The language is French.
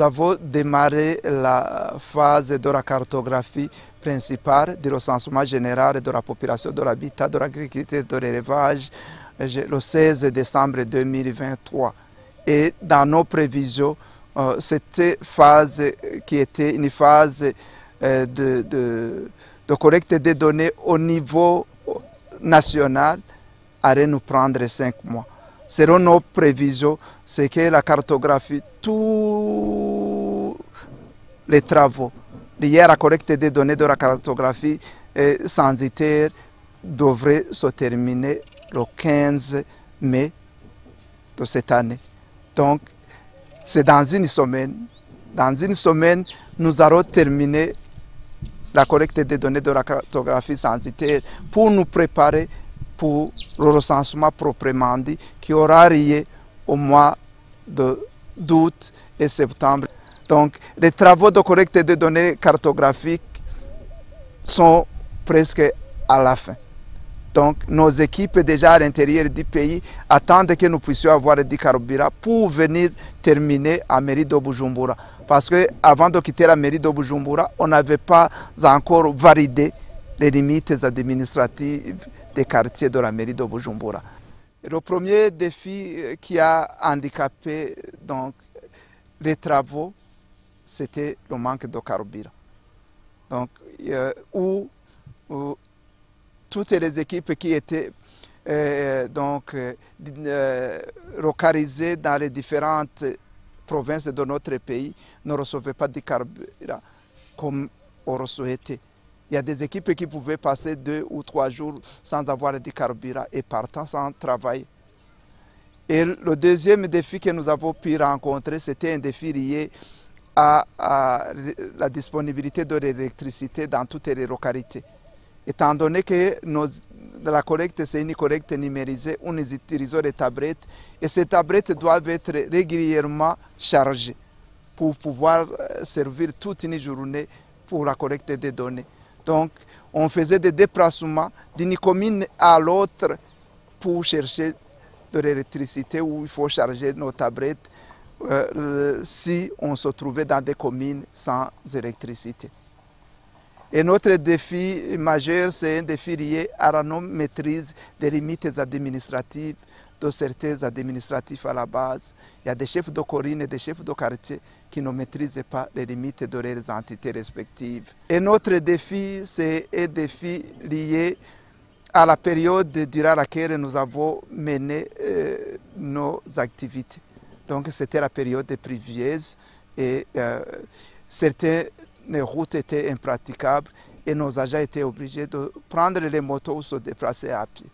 nous avons démarré la phase de la cartographie principale du recensement général de la population, de l'habitat, de l'agriculture, de l'élevage le 16 décembre 2023. Et dans nos prévisions, cette phase qui était une phase de collecte des données au niveau national allait nous prendre 5 mois. Selon nos prévisions, c'est que la cartographie, tous les travaux liés à la collecte des données de la cartographie censitaire devraient se terminer le 15 mai de cette année. Donc, c'est dans une semaine. Dans une semaine, nous allons terminer la collecte des données de la cartographie censitaire pour nous préparer pour le recensement proprement dit qui aura lieu au mois d'août et septembre. Donc, les travaux de collecte des données cartographiques sont presque à la fin. Donc, nos équipes déjà à l'intérieur du pays attendent que nous puissions avoir du carburant pour venir terminer à mairie de Bujumbura. Parce qu'avant de quitter la mairie de Bujumbura, on n'avait pas encore validé les limites administratives des quartiers de la mairie de Bujumbura. Le premier défi qui a handicapé donc, les travaux, c'était le manque de carburant. Donc, toutes les équipes qui étaient localisées dans les différentes provinces de notre pays ne recevaient pas de carburant comme on le souhaitait. Il y a des équipes qui pouvaient passer 2 ou 3 jours sans avoir de carburant et partant sans travail. Et le deuxième défi que nous avons pu rencontrer, c'était un défi lié à la disponibilité de l'électricité dans toutes les localités. Étant donné que la collecte, c'est une collecte numérisée, nous utilisons les tablettes et ces tablettes doivent être régulièrement chargées pour pouvoir servir toute une journée pour la collecte des données. Donc, on faisait des déplacements d'une commune à l'autre pour chercher de l'électricité où il faut charger nos tablettes si on se trouvait dans des communes sans électricité. Et notre défi majeur, c'est un défi lié à la non-maîtrise des limites administratives de certains administratifs à la base. Il y a des chefs de commune et des chefs de quartier qui ne maîtrisent pas les limites de leurs entités respectives. Et notre défi, c'est un défi lié à la période durant laquelle nous avons mené nos activités. Donc c'était la période pluvieuse et certaines routes étaient impraticables et nos agents étaient obligés de prendre les motos ou se déplacer à pied.